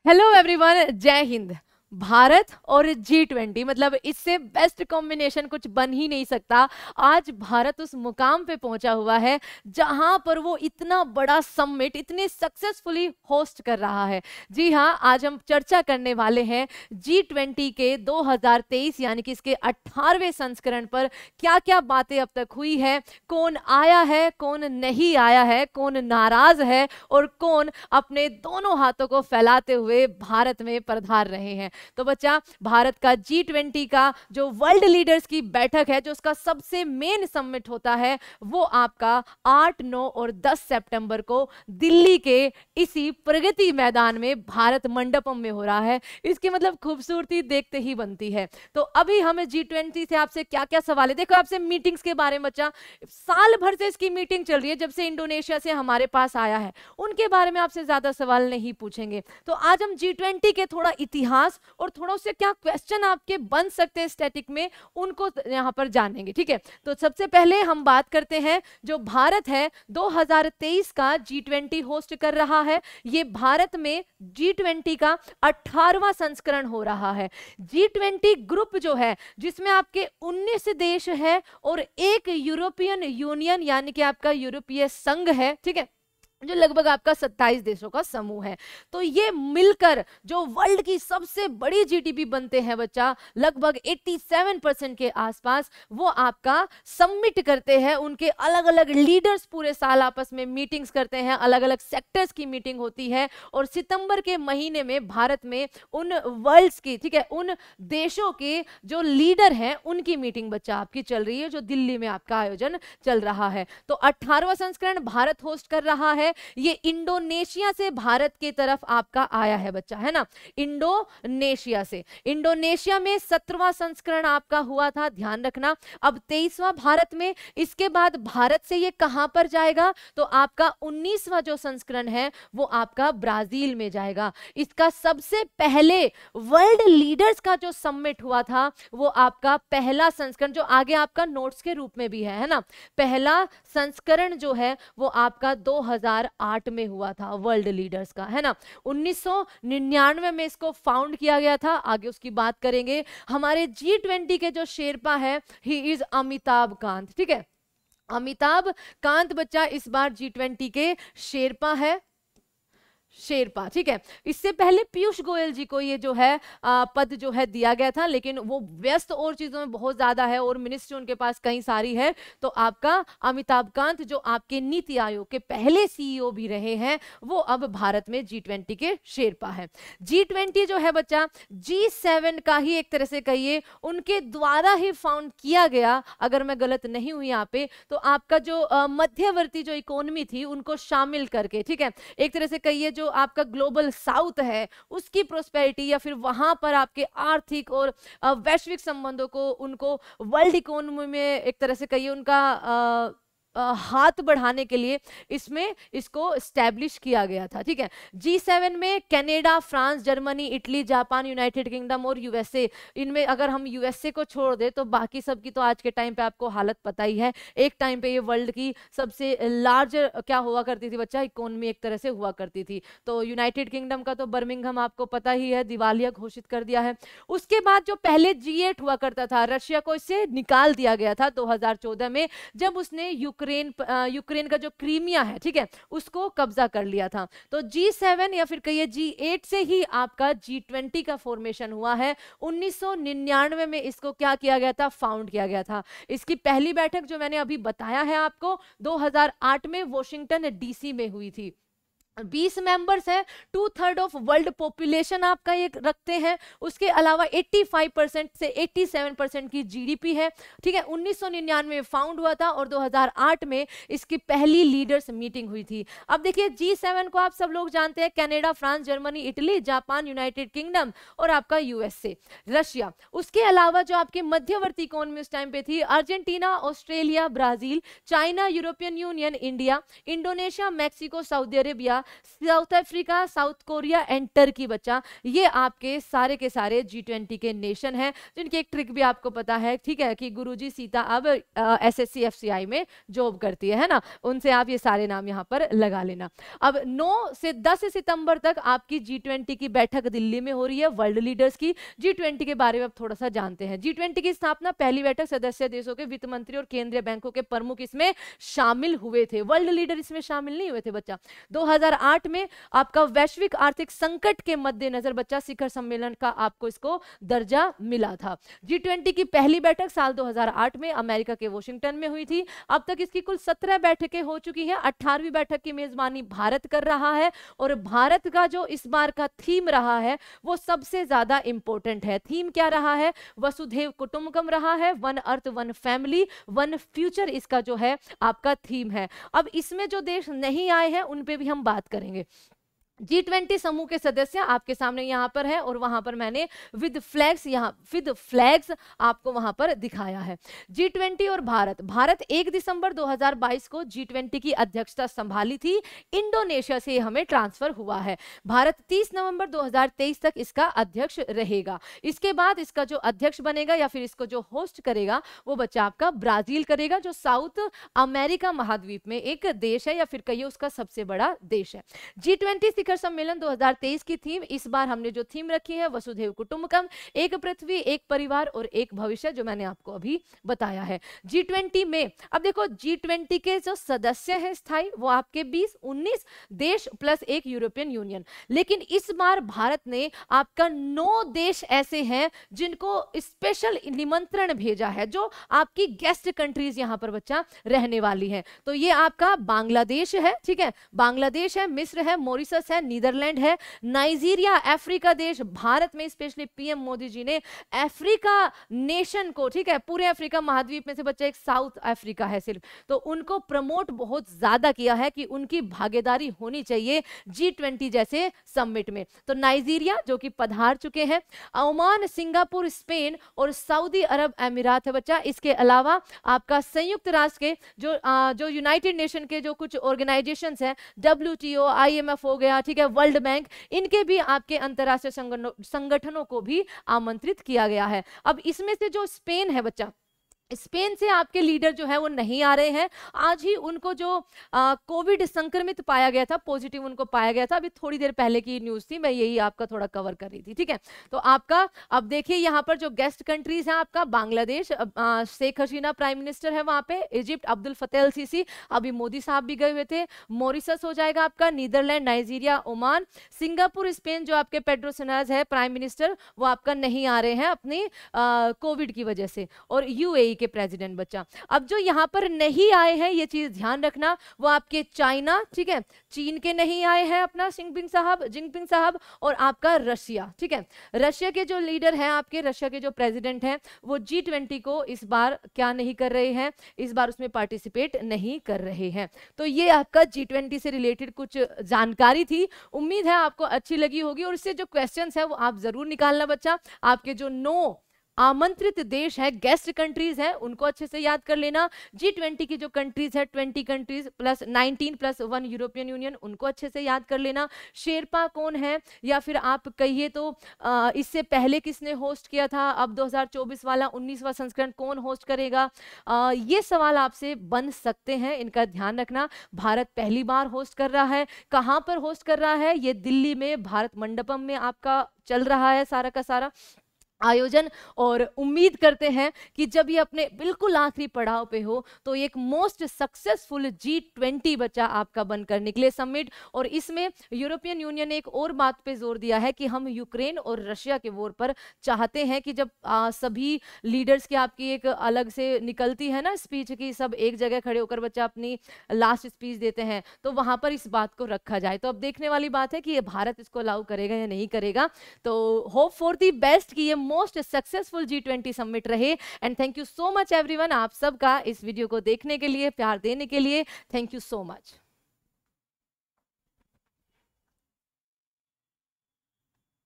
Hello everyone, जय हिंद। भारत और G20 मतलब इससे बेस्ट कॉम्बिनेशन कुछ बन ही नहीं सकता। आज भारत उस मुकाम पे पहुंचा हुआ है जहां पर वो इतना बड़ा समिट इतने सक्सेसफुली होस्ट कर रहा है। जी हाँ, आज हम चर्चा करने वाले हैं G20 के 2023 यानी कि इसके 18वें संस्करण पर क्या क्या बातें अब तक हुई है, कौन आया है, कौन नहीं आया है, कौन नाराज है और कौन अपने दोनों हाथों को फैलाते हुए भारत में पधार रहे हैं। तो बच्चा, भारत का G20 का जो वर्ल्ड लीडर्स की बैठक है, जो उसका सबसे मेन समिट होता है, वो आपका 8, 9 और 10 सितंबर को दिल्ली के इसी प्रगति मैदान में भारत मंडपम में हो रहा है। इसकी मतलब खूबसूरती देखते ही बनती है। तो अभी हमें G20 से आपसे क्या क्या सवाल है, देखो आपसे मीटिंग्स के बारे में बच्चा, साल भर से इसकी मीटिंग चल रही है, जब से इंडोनेशिया से हमारे पास आया है, उनके बारे में आपसे ज्यादा सवाल नहीं पूछेंगे। तो आज हम G20 के थोड़ा इतिहास और थोड़ा उससे क्या क्वेश्चन आपके बन सकते हैं स्टैटिक में, उनको यहां पर जानेंगे। ठीक है, तो सबसे पहले हम बात करते हैं, जो भारत है 2023 का G20 होस्ट कर रहा है। ये भारत में G20 का 18वां संस्करण हो रहा है। G20 ग्रुप जो है, जिसमें आपके 19 देश है और एक यूरोपियन यूनियन यानी कि आपका यूरोपीय संघ है, ठीक है, जो लगभग आपका 27 देशों का समूह है। तो ये मिलकर जो वर्ल्ड की सबसे बड़ी जीडीपी बनते हैं बच्चा, लगभग 87% के आसपास, वो आपका सबमिट करते हैं। उनके अलग अलग लीडर्स पूरे साल आपस में मीटिंग्स करते हैं, अलग अलग सेक्टर्स की मीटिंग होती है। और सितंबर के महीने में भारत में उन वर्ल्ड्स की, ठीक है, उन देशों के जो लीडर हैं, उनकी मीटिंग बच्चा आपकी चल रही है, जो दिल्ली में आपका आयोजन चल रहा है। तो 18वां संस्करण भारत होस्ट कर रहा है। ये इंडोनेशिया से भारत की तरफ आपका आया है बच्चा, है ना, इंडोनेशिया से। इंडोनेशिया में 17वां संस्करण आपका हुआ था, ध्यान रखना। अब 23वां भारत में, इसके बाद भारत से ये कहां पर जाएगा, तो आपका 19वां जो संस्करण है वो आपका ब्राजील में जाएगा। इसका सबसे पहले वर्ल्ड लीडर्स का जो समिट हुआ था, वो आपका पहला संस्करण, जो आगे आपका नोट्स के रूप में भी है ना, पहला संस्करण जो है वो आपका 2008 में हुआ था वर्ल्ड लीडर्स का, है ना। 1999 में इसको फाउंड किया गया था, आगे उसकी बात करेंगे। हमारे G20 के जो शेरपा है, ही इज अमिताभ कांत, ठीक है, अमिताभ कांत बच्चा इस बार G20 के शेरपा है, शेरपा, ठीक है। इससे पहले पीयूष गोयल जी को ये जो है पद जो है दिया गया था, लेकिन वो व्यस्त और चीजों में बहुत ज्यादा है और मिनिस्ट्री उनके पास कई सारी है। तो आपका अमिताभ कांत, जो आपके नीति आयोग के पहले सीईओ भी रहे हैं, वो अब भारत में G20 के शेरपा है। G20 जो है बच्चा G7 का ही एक तरह से कहिए, उनके द्वारा ही फाउंड किया गया, अगर मैं गलत नहीं हुई यहाँ पे, तो आपका जो मध्यवर्ती जो इकोनॉमी थी उनको शामिल करके, ठीक है, एक तरह से कहिए जो आपका ग्लोबल साउथ है उसकी प्रोस्पेरिटी, या फिर वहां पर आपके आर्थिक और वैश्विक संबंधों को, उनको वर्ल्ड इकोनॉमी में एक तरह से कहिए उनका हाथ बढ़ाने के लिए इसमें इसको स्टैब्लिश किया गया था, ठीक है। G7 में Canada, France, Germany, Italy, Japan, United kingdom और यूएसए, इनमें अगर हम यूएसए को छोड़ दे तो बाकी सब की तो आज के टाइम पे आपको हालत पता ही है। एक टाइम पे ये वर्ल्ड की सबसे लार्ज क्या हुआ करती थी बच्चा, इकोनॉमी एक तरह से हुआ करती थी। तो यूनाइटेड किंगडम का तो बर्मिंघम आपको पता ही है, दिवालिया घोषित कर दिया है। उसके बाद जो पहले G8 हुआ करता था, रशिया को इससे निकाल दिया गया था 2014 में, जब उसने यूक्रेन का जो क्रीमिया है, ठीक है, उसको कब्जा कर लिया था। तो G7 या फिर कहिए G8 से ही आपका G20 का फॉर्मेशन हुआ है। 1999 में इसको क्या किया गया था, फाउंड किया गया था। इसकी पहली बैठक जो मैंने अभी बताया है आपको, 2008 में वॉशिंगटन डीसी में हुई थी। 20 मेंबर्स हैं, 2/3 ऑफ वर्ल्ड पॉपुलेशन आपका ये रखते हैं। उसके अलावा 85% से 87% की जीडीपी है, ठीक है। 1999 में फाउंड हुआ था और 2008 में इसकी पहली लीडर्स मीटिंग हुई थी। अब देखिए G7 को आप सब लोग जानते हैं, Canada, France, Germany, Italy, Japan, United kingdom और आपका यूएसए, रशिया। उसके अलावा जो आपके मध्यवर्ती इकोनॉमी उस टाइम पे थी, Argentina, Australia, Brazil, China, European union, India, Indonesia, Mexico, Saudi Arabia, south Africa, south Korea and Turkey बच्चा, ये आपके सारे के सारे G20 के नेशन हैं, जिनकी एक ट्रिक भी आपको पता है, ठीक है, कि गुरुजी सीता अब SSC FCI में जॉब करती है ना, उनसे आप ये सारे नाम यहाँ पर लगा लेना। अब 9 से 10 सितंबर तक आपकी G20 की बैठक दिल्ली में हो रही है, वर्ल्ड लीडर्स की। G20 के बारे में अब थोड़ा सा जानते हैं। G20 की स्थापना, पहली बैठक सदस्य देशों के वित्त मंत्री और केंद्रीय बैंकों के प्रमुख इसमें शामिल हुए थे, वर्ल्ड लीडर इसमें शामिल नहीं हुए थे बच्चा। 2008 में आपका वैश्विक आर्थिक संकट के मद्देनजर बच्चा शिखर सम्मेलन का आपको इसको दर्जा मिला था। G20 की पहली बैठक साल 2008 में अमेरिका के वॉशिंगटन में हुई थी। अब तक इसकी कुल 17 बैठकें हो चुकी हैं। 18वीं बैठक की मेजबानी भारत कर रहा है और भारत का जो इस बार का थीम रहा है वो सबसे ज्यादा इंपॉर्टेंट है। थीम क्या रहा है? वसुधैव कुटुंबकम रहा है, one earth one family one future इसका जो है आपका थीम है। अब इसमें जो देश नहीं आए हैं उन पे भी हम बात करेंगे। G20 समूह के सदस्य आपके सामने यहाँ पर है और वहां पर मैंने विद फ्लैग्स आपको वहां पर दिखाया है। G20 और भारत 1 दिसंबर 2022 को G20 की अध्यक्षता संभाली थी, इंडोनेशिया से हमें ट्रांसफर हुआ है। भारत 30 नवंबर 2023 तक इसका अध्यक्ष रहेगा। इसके बाद इसका जो अध्यक्ष बनेगा या फिर इसको जो होस्ट करेगा वो बच्चा आपका ब्राजील करेगा, जो साउथ अमेरिका महाद्वीप में एक देश है या फिर कहिए उसका सबसे बड़ा देश है। G20 शिखर सम्मेलन 2023 की थीम, इस बार हमने जो थीम रखी है वसुधैव कुटुंबकम, एक पृथ्वी एक परिवार और एक भविष्य, जो मैंने आपको अभी बताया है। G20 में अब देखो G20 के जो सदस्य हैं स्थायी वो आपके 19 देश प्लस एक यूरोपियन यूनियन, लेकिन इस बार भारत ने आपका 9 देश ऐसे हैं जिनको स्पेशल निमंत्रण भेजा है, जो आपकी गेस्ट कंट्रीज यहां पर बच्चा रहने वाली है। तो ये आपका बांग्लादेश है, ठीक है, बांग्लादेश है, मिस्र है, मॉरिशस है, नीदरलैंड है, नाइजीरिया, अफ्रीका देश। भारत में स्पेशली पीएम मोदी जी ने अफ्रीका नेशन को, ठीक है, पूरे अफ्रीका महाद्वीप में से बच्चा एक साउथ अफ्रीका है सिर्फ, तो उनको प्रमोट बहुत ज्यादा किया है कि उनकी भागीदारी होनी चाहिए G20 जैसे समिट में। तो नाइजीरिया जो कि पधार चुके हैं, ओमान, सिंगापुर, स्पेन और सऊदी अरब अमीरात है बच्चा। इसके अलावा आपका संयुक्त राष्ट्र के जो यूनाइटेड नेशन के जो कुछ ऑर्गेनाइजेशंस हैं, WTO, IMF हो गया, ठीक है, वर्ल्ड बैंक, इनके भी आपके अंतरराष्ट्रीय संगठनों को भी आमंत्रित किया गया है। अब इसमें से जो स्पेन है बच्चा, स्पेन से आपके लीडर जो है वो नहीं आ रहे हैं। आज ही उनको जो कोविड संक्रमित पाया गया था, पॉजिटिव उनको पाया गया था, अभी थोड़ी देर पहले की न्यूज थी, मैं यही आपका थोड़ा कवर कर रही थी, ठीक है। तो आपका अब देखिए यहाँ पर जो गेस्ट कंट्रीज हैं, आपका बांग्लादेश, शेख हसीना प्राइम मिनिस्टर है वहां पे, इजिप्ट अब्दुल फतेह अल सीसी, अभी मोदी साहब भी गए हुए थे, मॉरिशस हो जाएगा आपका, Netherland, Nigeria, Oman, Singapore, Spain जो आपके पेड्रो सैंचेज है प्राइम मिनिस्टर, वो आपका नहीं आ रहे हैं अपनी कोविड की वजह से, और UAE के प्रेसिडेंट बच्चा। अब जो यहाँ पर नहीं आए हैं, ये चीज ध्यान रखना, वो आपके चाइना, ठीक है, चीन के नहीं आए हैं अपना जिनपिंग साहब, और आपका रशिया, ठीक है, रशिया के जो लीडर हैं आपके, रशिया के जो प्रेसिडेंट हैं, वो G20 को इस बार क्या नहीं कर रहे हैं, इस बार उसमें पार्टिसिपेट नहीं कर रहे हैं। तो ये आपका G20 से रिलेटेड कुछ जानकारी थी, उम्मीद है आपको अच्छी लगी होगी, और इससे जो क्वेश्चंस है वो आप जरूर निकालना बच्चा। आपके जो 9 आमंत्रित देश है, गेस्ट कंट्रीज है, उनको अच्छे से याद कर लेना। G20 की जो कंट्रीज है 20 countries plus 19 plus 1 European union, उनको अच्छे से याद कर लेना। शेरपा कौन है, या फिर आप कहिए तो इससे पहले किसने होस्ट किया था, अब 2024 वाला 19वां संस्करण कौन होस्ट करेगा, ये सवाल आपसे बन सकते हैं, इनका ध्यान रखना। भारत पहली बार होस्ट कर रहा है, कहां पर होस्ट कर रहा है, ये दिल्ली में भारत मंडपम में आपका चल रहा है सारा का सारा आयोजन, और उम्मीद करते हैं कि जब ये अपने बिल्कुल आखिरी पड़ाव पे हो तो एक मोस्ट सक्सेसफुल G20 बच्चा आपका बनकर निकले समिट। और इसमें यूरोपियन यूनियन ने एक और बात पे जोर दिया है कि हम यूक्रेन और रशिया के वॉर पर चाहते हैं कि जब सभी लीडर्स की आपकी एक अलग से निकलती है ना स्पीच की, सब एक जगह खड़े होकर बच्चा अपनी लास्ट स्पीच देते हैं, तो वहां पर इस बात को रखा जाए। तो अब देखने वाली बात है कि ये भारत इसको अलाउ करेगा या नहीं करेगा। तो होप फॉर दी बेस्ट कि ये मोस्ट सक्सेसफुल G20 समिट रहे। And thank you so much everyone, आप सबका इस वीडियो को देखने के लिए, प्यार देने के लिए, थैंक यू सो मच।